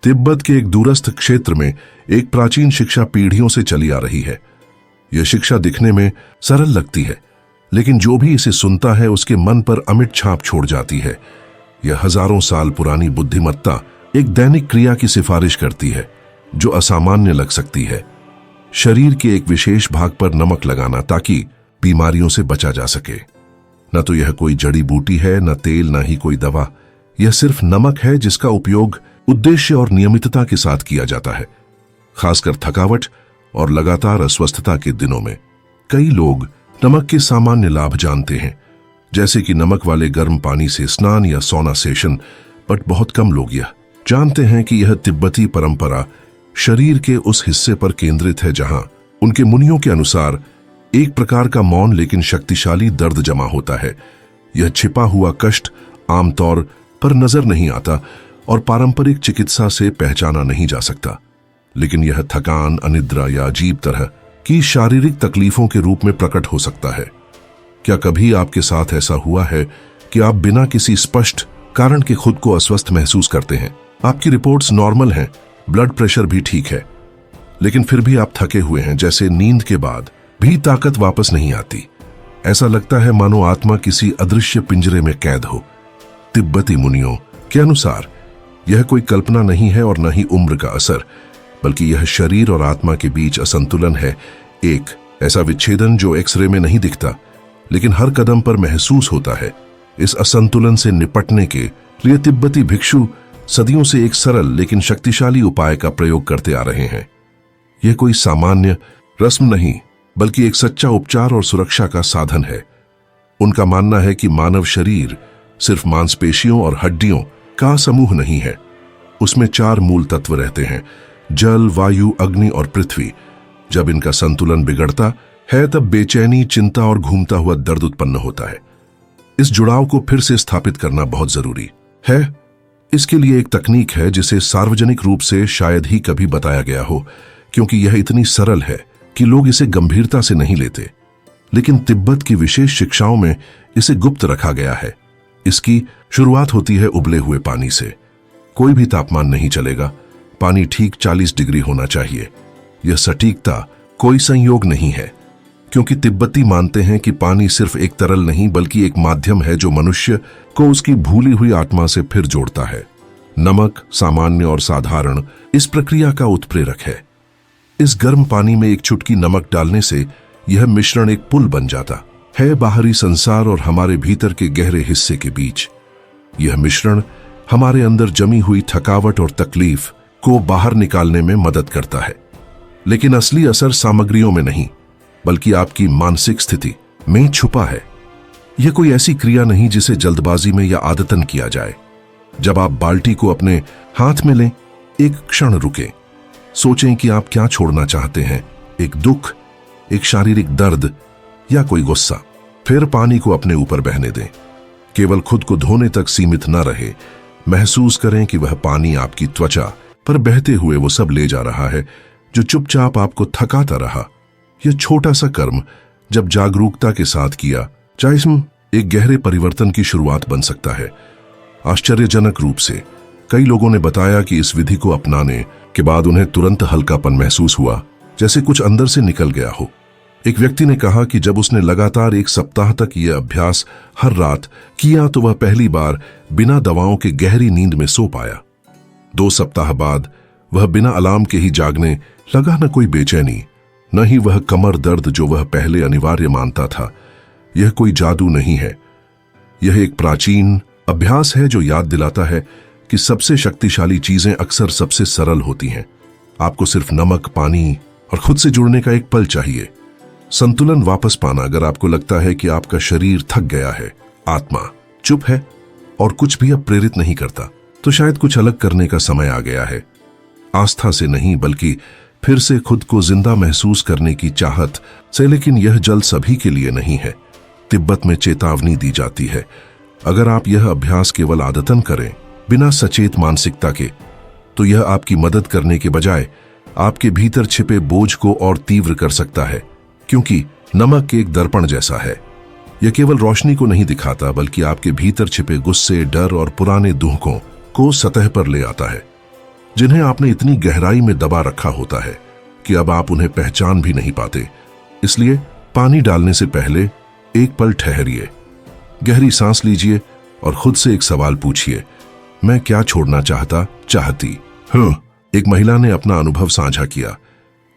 तिब्बत के एक दूरस्थ क्षेत्र में एक प्राचीन शिक्षा पीढ़ियों से चली आ रही है। यह शिक्षा दिखने में सरल लगती है, लेकिन जो भी इसे सुनता है उसके मन पर अमिट छाप छोड़ जाती है। यह हजारों साल पुरानी बुद्धिमत्ता एक दैनिक क्रिया की सिफारिश करती है जो असामान्य लग सकती है। शरीर के एक विशेष भाग पर नमक लगाना ताकि बीमारियों से बचा जा सके। न तो यह कोई जड़ी बूटी है, न तेल, न ही कोई दवा। यह सिर्फ नमक है जिसका उपयोग उद्देश्य और नियमितता के साथ किया जाता है, खासकर थकावट और लगातार अस्वस्थता के दिनों में। कई लोग नमक के सामान्य लाभ जानते हैं, जैसे कि नमक वाले गर्म पानी से स्नान या सौना सेशन, बट बहुत कम लोग यह जानते हैं कि यह तिब्बती परंपरा शरीर के उस हिस्से पर केंद्रित है जहां उनके मुनियों के अनुसार एक प्रकार का मौन लेकिन शक्तिशाली दर्द जमा होता है। यह छिपा हुआ कष्ट आमतौर पर नजर नहीं आता और पारंपरिक चिकित्सा से पहचाना नहीं जा सकता, लेकिन यह थकान, अनिद्रा या अजीब तरह की शारीरिक तकलीफों के रूप में प्रकट हो सकता है। क्या कभी आपके साथ ऐसा हुआ है कि आप बिना किसी स्पष्ट कारण के खुद को अस्वस्थ महसूस करते हैं? आपकी रिपोर्ट्स नॉर्मल हैं, ब्लड प्रेशर भी ठीक है, लेकिन फिर भी आप थके हुए हैं, जैसे नींद के बाद भी ताकत वापस नहीं आती। ऐसा लगता है मानो आत्मा किसी अदृश्य पिंजरे में कैद हो। तिब्बती मुनियों के अनुसार यह कोई कल्पना नहीं है और न ही उम्र का असर, बल्कि यह शरीर और आत्मा के बीच असंतुलन है। एक ऐसा विच्छेदन जो एक्सरे में नहीं दिखता, लेकिन हर कदम पर महसूस होता है। इस असंतुलन से निपटने के लिए तिब्बती भिक्षु सदियों से एक सरल लेकिन शक्तिशाली उपाय का प्रयोग करते आ रहे हैं। यह कोई सामान्य रस्म नहीं, बल्कि एक सच्चा उपचार और सुरक्षा का साधन है। उनका मानना है कि मानव शरीर सिर्फ मांसपेशियों और हड्डियों का समूह नहीं है। उसमें 4 मूल तत्व रहते हैं: जल, वायु, अग्नि और पृथ्वी। जब इनका संतुलन बिगड़ता है तब बेचैनी, चिंता और घूमता हुआ दर्द उत्पन्न होता है। इस जुड़ाव को फिर से स्थापित करना बहुत जरूरी है। इसके लिए एक तकनीक है जिसे सार्वजनिक रूप से शायद ही कभी बताया गया हो, क्योंकि यह इतनी सरल है कि लोग इसे गंभीरता से नहीं लेते। लेकिन तिब्बत की विशेष शिक्षाओं में इसे गुप्त रखा गया है। इसकी शुरुआत होती है उबले हुए पानी से। कोई भी तापमान नहीं चलेगा, पानी ठीक 40 डिग्री होना चाहिए। यह सटीकता कोई संयोग नहीं है, क्योंकि तिब्बती मानते हैं कि पानी सिर्फ एक तरल नहीं बल्कि एक माध्यम है जो मनुष्य को उसकी भूली हुई आत्मा से फिर जोड़ता है। नमक सामान्य और साधारण इस प्रक्रिया का उत्प्रेरक है। इस गर्म पानी में एक चुटकी नमक डालने से यह मिश्रण एक पुल बन जाता है बाहरी संसार और हमारे भीतर के गहरे हिस्से के बीच। यह मिश्रण हमारे अंदर जमी हुई थकावट और तकलीफ को बाहर निकालने में मदद करता है। लेकिन असली असर सामग्रियों में नहीं, बल्कि आपकी मानसिक स्थिति में छुपा है। यह कोई ऐसी क्रिया नहीं जिसे जल्दबाजी में या आदतन किया जाए। जब आप बाल्टी को अपने हाथ में लें, एक क्षण रुकें, सोचें कि आप क्या छोड़ना चाहते हैं, एक दुख, एक शारीरिक दर्द या कोई गुस्सा। फिर पानी को अपने ऊपर बहने दें। केवल खुद को धोने तक सीमित न रहे। महसूस करें कि वह पानी आपकी त्वचा पर बहते हुए वो सब ले जा रहा है जो चुपचाप आपको थकाता रहा। यह छोटा सा कर्म जब जागरूकता के साथ किया जाए, इसमें एक गहरे परिवर्तन की शुरुआत बन सकता है। आश्चर्यजनक रूप से कई लोगों ने बताया कि इस विधि को अपनाने के बाद उन्हें तुरंत हल्कापन महसूस हुआ, जैसे कुछ अंदर से निकल गया हो। एक व्यक्ति ने कहा कि जब उसने लगातार 1 सप्ताह तक यह अभ्यास हर रात किया तो वह पहली बार बिना दवाओं के गहरी नींद में सो पाया। 2 सप्ताह बाद वह बिना अलार्म के ही जागने लगा। न कोई बेचैनी, न ही वह कमर दर्द जो वह पहले अनिवार्य मानता था। यह कोई जादू नहीं है, यह एक प्राचीन अभ्यास है जो याद दिलाता है कि सबसे शक्तिशाली चीजें अक्सर सबसे सरल होती हैं। आपको सिर्फ नमक, पानी और खुद से जुड़ने का एक पल चाहिए। संतुलन वापस पाना। अगर आपको लगता है कि आपका शरीर थक गया है, आत्मा चुप है और कुछ भी अब प्रेरित नहीं करता, तो शायद कुछ अलग करने का समय आ गया है। आस्था से नहीं, बल्कि फिर से खुद को जिंदा महसूस करने की चाहत से। लेकिन यह जल सभी के लिए नहीं है। तिब्बत में चेतावनी दी जाती है, अगर आप यह अभ्यास केवल आदतन करें बिना सचेत मानसिकता के, तो यह आपकी मदद करने के बजाय आपके भीतर छिपे बोझ को और तीव्र कर सकता है। क्योंकि नमक एक दर्पण जैसा है। यह केवल रोशनी को नहीं दिखाता, बल्कि आपके भीतर छिपे गुस्से, डर और पुराने दुखों को सतह पर ले आता है। जिन्हें आपने इतनी गहराई में दबा रखा होता है कि अब आप उन्हें पहचान भी नहीं पाते। इसलिए पानी डालने से पहले एक पल ठहरिए, गहरी सांस लीजिए और खुद से एक सवाल पूछिए, मैं क्या छोड़ना चाहती। एक महिला ने अपना अनुभव साझा किया।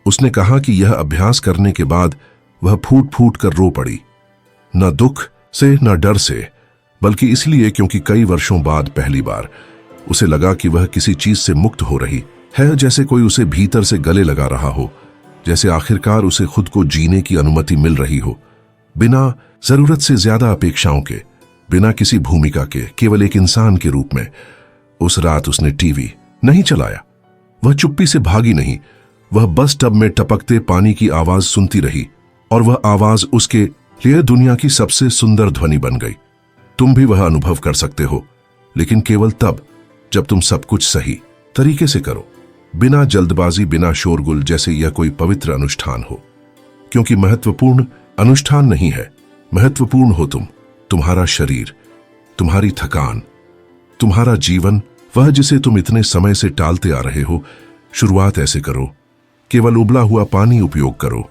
उसने कहा कि यह अभ्यास करने के बाद वह फूट फूट कर रो पड़ी, न दुख से न डर से, बल्कि इसलिए क्योंकि कई वर्षों बाद पहली बार उसे लगा कि वह किसी चीज से मुक्त हो रही है, जैसे कोई उसे भीतर से गले लगा रहा हो, जैसे आखिरकार उसे खुद को जीने की अनुमति मिल रही हो, बिना जरूरत से ज्यादा अपेक्षाओं के, बिना किसी भूमिका के, केवल एक इंसान के रूप में। उस रात उसने टीवी नहीं चलाया, वह चुप्पी से भागी नहीं, वह बस टब में टपकते पानी की आवाज सुनती रही और वह आवाज उसके लिए दुनिया की सबसे सुंदर ध्वनि बन गई। तुम भी वह अनुभव कर सकते हो, लेकिन केवल तब जब तुम सब कुछ सही तरीके से करो, बिना जल्दबाजी, बिना शोरगुल, जैसे यह कोई पवित्र अनुष्ठान हो। क्योंकि महत्वपूर्ण अनुष्ठान नहीं है, महत्वपूर्ण हो तुम, तुम्हारा शरीर, तुम्हारी थकान, तुम्हारा जीवन, वह जिसे तुम इतने समय से टालते आ रहे हो। शुरुआत ऐसे करो, केवल उबला हुआ पानी उपयोग करो।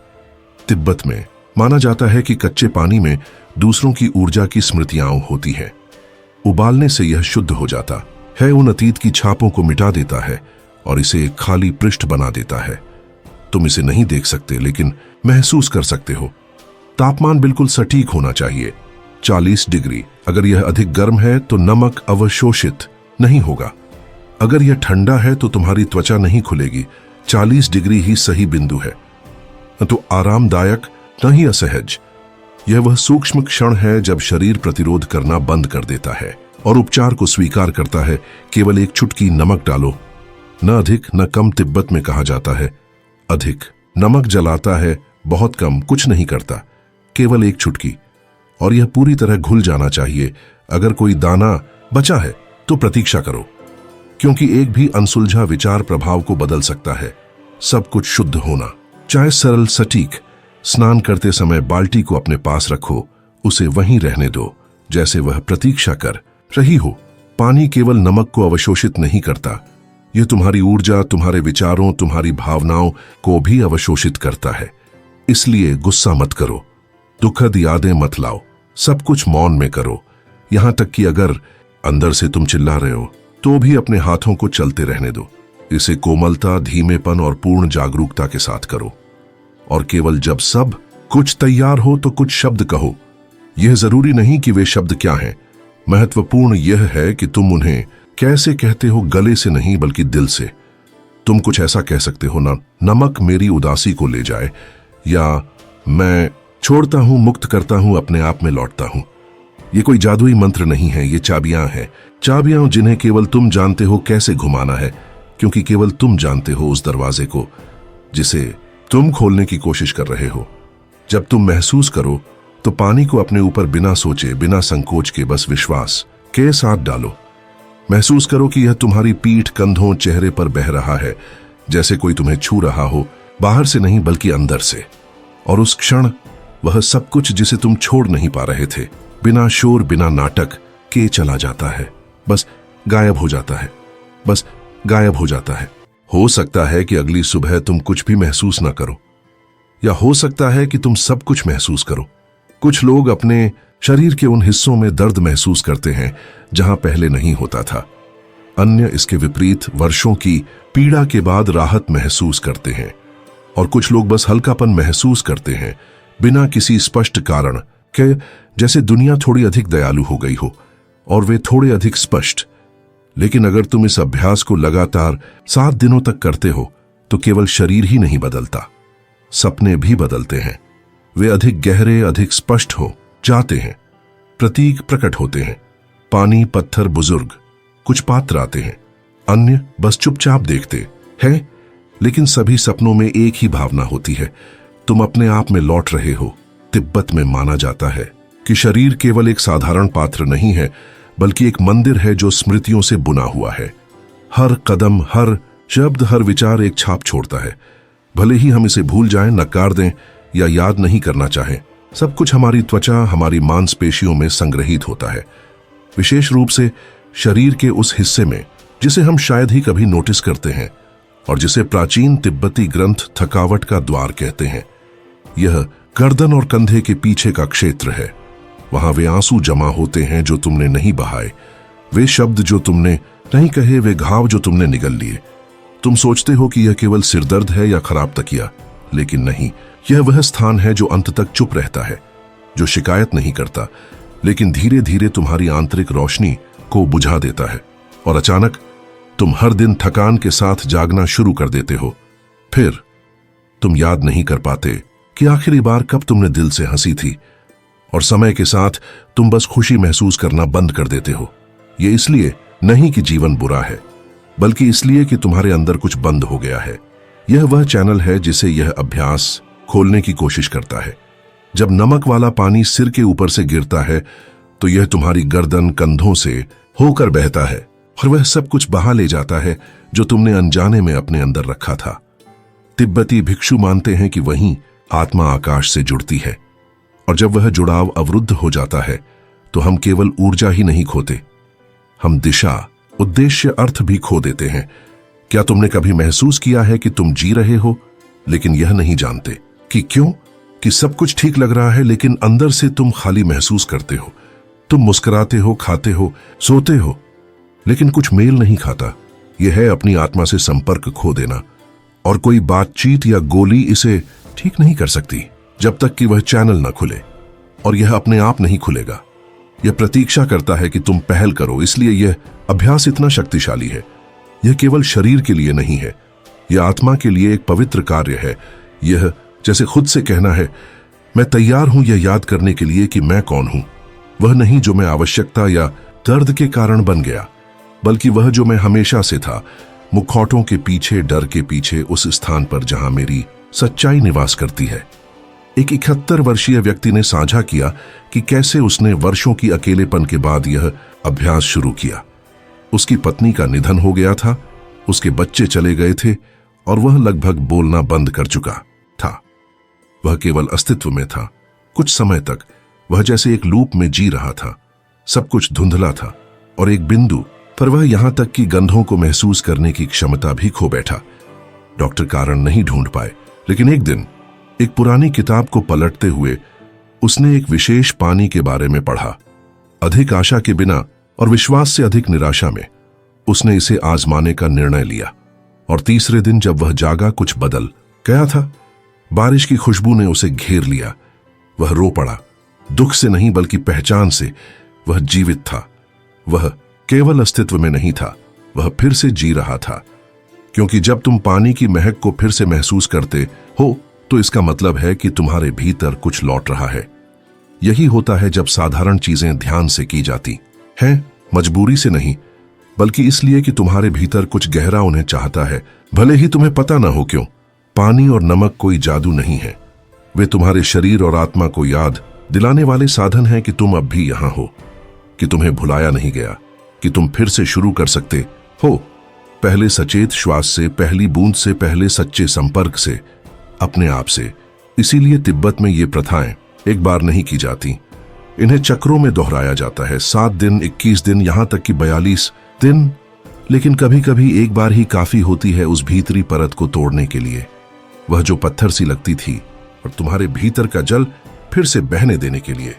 तिब्बत में माना जाता है कि कच्चे पानी में दूसरों की ऊर्जा की स्मृतियां होती हैं। उबालने से यह शुद्ध हो जाता है, उन अतीत की छापों को मिटा देता है और इसे एक खाली पृष्ठ बना देता है। तुम इसे नहीं देख सकते, लेकिन महसूस कर सकते हो। तापमान बिल्कुल सटीक होना चाहिए, 40 डिग्री। अगर यह अधिक गर्म है तो नमक अवशोषित नहीं होगा। अगर यह ठंडा है तो तुम्हारी त्वचा नहीं खुलेगी। 40 डिग्री ही सही बिंदु है, न तो आरामदायक न ही असहज। यह वह सूक्ष्म क्षण है जब शरीर प्रतिरोध करना बंद कर देता है और उपचार को स्वीकार करता है। केवल एक चुटकी नमक डालो, न अधिक न कम। तिब्बत में कहा जाता है, अधिक नमक जलाता है, बहुत कम कुछ नहीं करता। केवल एक चुटकी, और यह पूरी तरह घुल जाना चाहिए। अगर कोई दाना बचा है तो प्रतीक्षा करो, क्योंकि एक भी अनसुलझा विचार प्रभाव को बदल सकता है। सब कुछ शुद्ध होना, चाहे सरल, सटीक। स्नान करते समय बाल्टी को अपने पास रखो, उसे वहीं रहने दो जैसे वह प्रतीक्षा कर रही हो। पानी केवल नमक को अवशोषित नहीं करता, यह तुम्हारी ऊर्जा, तुम्हारे विचारों, तुम्हारी भावनाओं को भी अवशोषित करता है। इसलिए गुस्सा मत करो, दुखद यादें मत लाओ, सब कुछ मौन में करो। यहां तक कि अगर अंदर से तुम चिल्ला रहे हो तो भी अपने हाथों को चलते रहने दो। इसे कोमलता, धीमेपन और पूर्ण जागरूकता के साथ करो। और केवल जब सब कुछ तैयार हो तो कुछ शब्द कहो। यह जरूरी नहीं कि वे शब्द क्या हैं, महत्वपूर्ण यह है कि तुम उन्हें कैसे कहते हो, गले से नहीं बल्कि दिल से। तुम कुछ ऐसा कह सकते हो ना, नमक मेरी उदासी को ले जाए, या मैं छोड़ता हूं, मुक्त करता हूं, अपने आप में लौटता हूं। ये कोई जादुई मंत्र नहीं है, ये चाबियां हैं, चाबियां जिन्हें केवल तुम जानते हो कैसे घुमाना है, क्योंकि केवल तुम जानते हो उस दरवाजे को जिसे तुम खोलने की कोशिश कर रहे हो। जब तुम महसूस करो तो पानी को अपने ऊपर बिना सोचे, बिना संकोच के, बस विश्वास के साथ डालो। महसूस करो कि यह तुम्हारी पीठ, कंधों, चेहरे पर बह रहा है, जैसे कोई तुम्हें छू रहा हो, बाहर से नहीं बल्कि अंदर से। और उस क्षण वह सब कुछ जिसे तुम छोड़ नहीं पा रहे थे, बिना शोर, बिना नाटक के चला जाता है, बस गायब हो जाता है, बस गायब हो जाता है। हो सकता है कि अगली सुबह तुम कुछ भी महसूस ना करो, या हो सकता है कि तुम सब कुछ महसूस करो। कुछ लोग अपने शरीर के उन हिस्सों में दर्द महसूस करते हैं जहां पहले नहीं होता था। अन्य इसके विपरीत वर्षों की पीड़ा के बाद राहत महसूस करते हैं। और कुछ लोग बस हल्कापन महसूस करते हैं बिना किसी स्पष्ट कारण के, जैसे दुनिया थोड़ी अधिक दयालु हो गई हो और वे थोड़े अधिक स्पष्ट। लेकिन अगर तुम इस अभ्यास को लगातार 7 दिनों तक करते हो तो केवल शरीर ही नहीं बदलता, सपने भी बदलते हैं। वे अधिक गहरे, अधिक स्पष्ट हो जाते हैं, प्रतीक प्रकट होते हैं। पानी, पत्थर, बुजुर्ग, कुछ पात्र आते हैं, अन्य बस चुपचाप देखते हैं। लेकिन सभी सपनों में एक ही भावना होती है, तुम अपने आप में लौट रहे हो। तिब्बत में माना जाता है कि शरीर केवल एक साधारण पात्र नहीं है, बल्कि एक मंदिर है जो स्मृतियों से बुना हुआ है। हर कदम, हर शब्द, हर विचार एक छाप छोड़ता है। भले ही हम इसे भूल जाएं, नकार दें या याद नहीं करना चाहें, सब कुछ हमारी त्वचा, हमारी मांसपेशियों में संग्रहित होता है। विशेष रूप से शरीर के उस हिस्से में जिसे हम शायद ही कभी नोटिस करते हैं और जिसे प्राचीन तिब्बती ग्रंथ थकावट का द्वार कहते हैं। यह गर्दन और कंधे के पीछे का क्षेत्र है। वहां वे आंसू जमा होते हैं जो तुमने नहीं बहाए, वे शब्द जो तुमने नहीं कहे, वे घाव जो तुमने निगल लिए। तुम सोचते हो कि यह केवल सिरदर्द है या खराब तकिया, लेकिन नहीं, यह वह स्थान है जो अंत तक चुप रहता है, जो शिकायत नहीं करता, लेकिन धीरे धीरे तुम्हारी आंतरिक रोशनी को बुझा देता है। और अचानक तुम हर दिन थकान के साथ जागना शुरू कर देते हो। फिर तुम याद नहीं कर पाते कि आखिरी बार कब तुमने दिल से हंसी थी, और समय के साथ तुम बस खुशी महसूस करना बंद कर देते हो। ये इसलिए नहीं कि जीवन बुरा है, बल्कि इसलिए कि तुम्हारे अंदर कुछ बंद हो गया है। यह वह चैनल है जिसे यह अभ्यास खोलने की कोशिश करता है। जब नमक वाला पानी सिर के ऊपर से गिरता है तो यह तुम्हारी गर्दन कंधों से होकर बहता है और वह सब कुछ बहा ले जाता है जो तुमने अनजाने में अपने अंदर रखा था। तिब्बती भिक्षु मानते हैं कि वहीं आत्मा आकाश से जुड़ती है, और जब वह जुड़ाव अवरुद्ध हो जाता है तो हम केवल ऊर्जा ही नहीं खोते, हम दिशा, उद्देश्य, अर्थ भी खो देते हैं। क्या तुमने कभी महसूस किया है कि तुम जी रहे हो लेकिन यह नहीं जानते कि क्यों? कि सब कुछ ठीक लग रहा है लेकिन अंदर से तुम खाली महसूस करते हो। तुम मुस्कुराते हो, खाते हो, सोते हो, लेकिन कुछ मेल नहीं खाता। यह है अपनी आत्मा से संपर्क खो देना, और कोई बातचीत या गोली इसे ठीक नहीं कर सकती जब तक कि वह चैनल न खुले, और यह अपने आप नहीं खुलेगा। यह प्रतीक्षा करता है कि तुम पहल करो। इसलिए यह अभ्यास इतना शक्तिशाली है। यह केवल शरीर के लिए नहीं है, यह आत्मा के लिए एक पवित्र कार्य है। यह जैसे खुद से कहना है, मैं तैयार हूं यह याद करने के लिए कि मैं कौन हूं। वह नहीं जो मैं आवश्यकता या दर्द के कारण बन गया, बल्कि वह जो मैं हमेशा से था, मुखौटों के पीछे, डर के पीछे, उस स्थान पर जहां मेरी सच्चाई निवास करती है। एक 71 वर्षीय व्यक्ति ने साझा किया कि कैसे उसने वर्षों की अकेलेपन के बाद यह अभ्यास शुरू किया। उसकी पत्नी का निधन हो गया था, उसके बच्चे चले गए थे और वह लगभग बोलना बंद कर चुका था। वह केवल अस्तित्व में था। कुछ समय तक वह जैसे एक लूप में जी रहा था। सब कुछ धुंधला था और एक बिंदु पर वह यहां तक कि गंधों को महसूस करने की क्षमता भी खो बैठा। डॉक्टर कारण नहीं ढूंढ पाए, लेकिन एक दिन एक पुरानी किताब को पलटते हुए उसने एक विशेष पानी के बारे में पढ़ा। अधिक आशा के बिना और विश्वास से अधिक निराशा में उसने इसे आजमाने का निर्णय लिया। और तीसरे दिन जब वह जागा, कुछ बदल गया था। बारिश की खुशबू ने उसे घेर लिया। वह रो पड़ा, दुख से नहीं बल्कि पहचान से। वह जीवित था। वह केवल अस्तित्व में नहीं था, वह फिर से जी रहा था। क्योंकि जब तुम पानी की महक को फिर से महसूस करते हो तो इसका मतलब है कि तुम्हारे भीतर कुछ लौट रहा है। यही होता है जब साधारण चीजें ध्यान से की जाती हैं, मजबूरी से नहीं, बल्कि इसलिए कि तुम्हारे भीतर कुछ गहरा उन्हें चाहता है, भले ही तुम्हें पता ना हो क्यों। पानी और नमक कोई जादू नहीं है, वे तुम्हारे शरीर और आत्मा को याद दिलाने वाले साधन हैं कि तुम अब भी यहां हो, कि तुम्हें भुलाया नहीं गया, कि तुम फिर से शुरू कर सकते हो। पहले सचेत श्वास से, पहली बूंद से, पहले सच्चे संपर्क से, अपने आप से। इसीलिए तिब्बत में ये प्रथाएं एक बार नहीं की जाती, इन्हें चक्रों में दोहराया जाता है। 7 दिन, 21 दिन, यहां तक कि 42 दिन। लेकिन कभी कभी एक बार ही काफी होती है उस भीतरी परत को तोड़ने के लिए, वह जो पत्थर सी लगती थी, और तुम्हारे भीतर का जल फिर से बहने देने के लिए।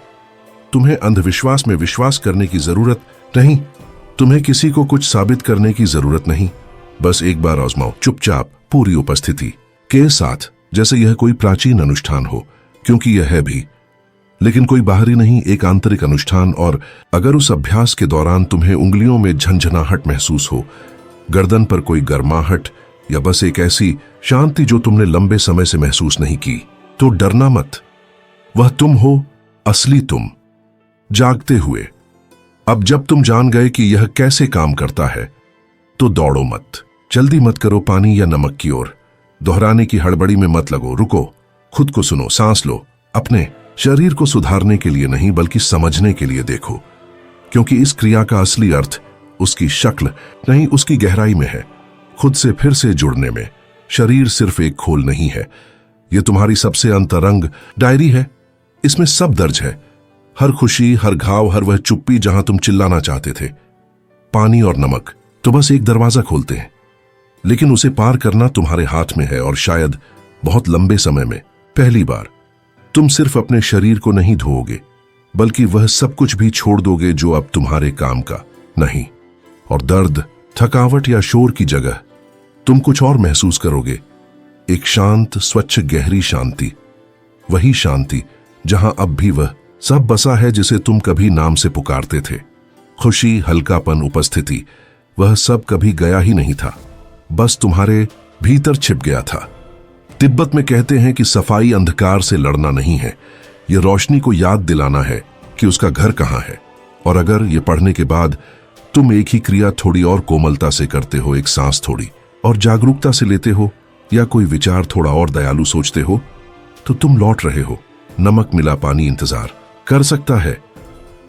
तुम्हें अंधविश्वास में विश्वास करने की जरूरत नहीं, तुम्हें किसी को कुछ साबित करने की जरूरत नहीं। बस एक बार आजमाओ, चुपचाप, पूरी उपस्थिति के साथ, जैसे यह कोई प्राचीन अनुष्ठान हो, क्योंकि यह है भी, लेकिन कोई बाहरी नहीं, एक आंतरिक अनुष्ठान। और अगर उस अभ्यास के दौरान तुम्हें उंगलियों में झंझनाहट महसूस हो, गर्दन पर कोई गर्माहट, या बस एक ऐसी शांति जो तुमने लंबे समय से महसूस नहीं की, तो डरना मत। वह तुम हो, असली तुम, जागते हुए। अब जब तुम जान गए कि यह कैसे काम करता है, तो दौड़ो मत, जल्दी मत करो पानी या नमक की ओर। दोहराने की हड़बड़ी में मत लगो, रुको, खुद को सुनो, सांस लो। अपने शरीर को सुधारने के लिए नहीं बल्कि समझने के लिए देखो, क्योंकि इस क्रिया का असली अर्थ उसकी शक्ल नहीं, उसकी गहराई में है, खुद से फिर से जुड़ने में। शरीर सिर्फ एक खोल नहीं है, यह तुम्हारी सबसे अंतरंग डायरी है। इसमें सब दर्ज है, हर खुशी, हर घाव, हर वह चुप्पी जहां तुम चिल्लाना चाहते थे। पानी और नमक तो बस एक दरवाजा खोलते हैं, लेकिन उसे पार करना तुम्हारे हाथ में है, और शायद बहुत लंबे समय में पहली बार तुम सिर्फ अपने शरीर को नहीं धोओगे, बल्कि वह सब कुछ भी छोड़ दोगे जो अब तुम्हारे काम का नहीं। और दर्द, थकावट या शोर की जगह तुम कुछ और महसूस करोगे, एक शांत, स्वच्छ, गहरी शांति। वही शांति जहां अब भी वह सब बसा है जिसे तुम कभी नाम से पुकारते थे। खुशी, हल्कापन, उपस्थिति, वह सब कभी गया ही नहीं था, बस तुम्हारे भीतर छिप गया था। तिब्बत में कहते हैं कि सफाई अंधकार से लड़ना नहीं है, यह रोशनी को याद दिलाना है कि उसका घर कहां है। और अगर ये पढ़ने के बाद तुम एक ही क्रिया थोड़ी और कोमलता से करते हो, एक सांस थोड़ी और जागरूकता से लेते हो, या कोई विचार थोड़ा और दयालु सोचते हो, तो तुम लौट रहे हो। नमक मिला पानी इंतजार कर सकता है,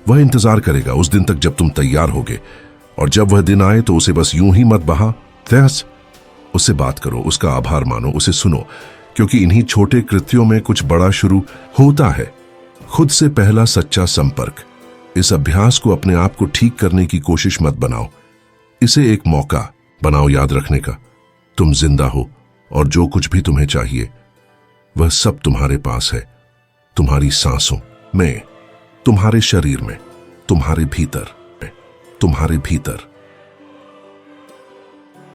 वह इंतजार करेगा उस दिन तक जब तुम तैयार होगे। और जब वह दिन आए तो उसे बस यूं ही मत बहा, उससे बात करो, उसका आभार मानो, उसे सुनो, क्योंकि इन्हीं छोटे कृत्यों में कुछ बड़ा शुरू होता है। खुद से पहला सच्चा संपर्क। इस अभ्यास को अपने आप को ठीक करने की कोशिश मत बनाओ, इसे एक मौका बनाओ याद रखने का, तुम जिंदा हो और जो कुछ भी तुम्हें चाहिए वह सब तुम्हारे पास है, तुम्हारी सांसों में, तुम्हारे शरीर में, तुम्हारे भीतर।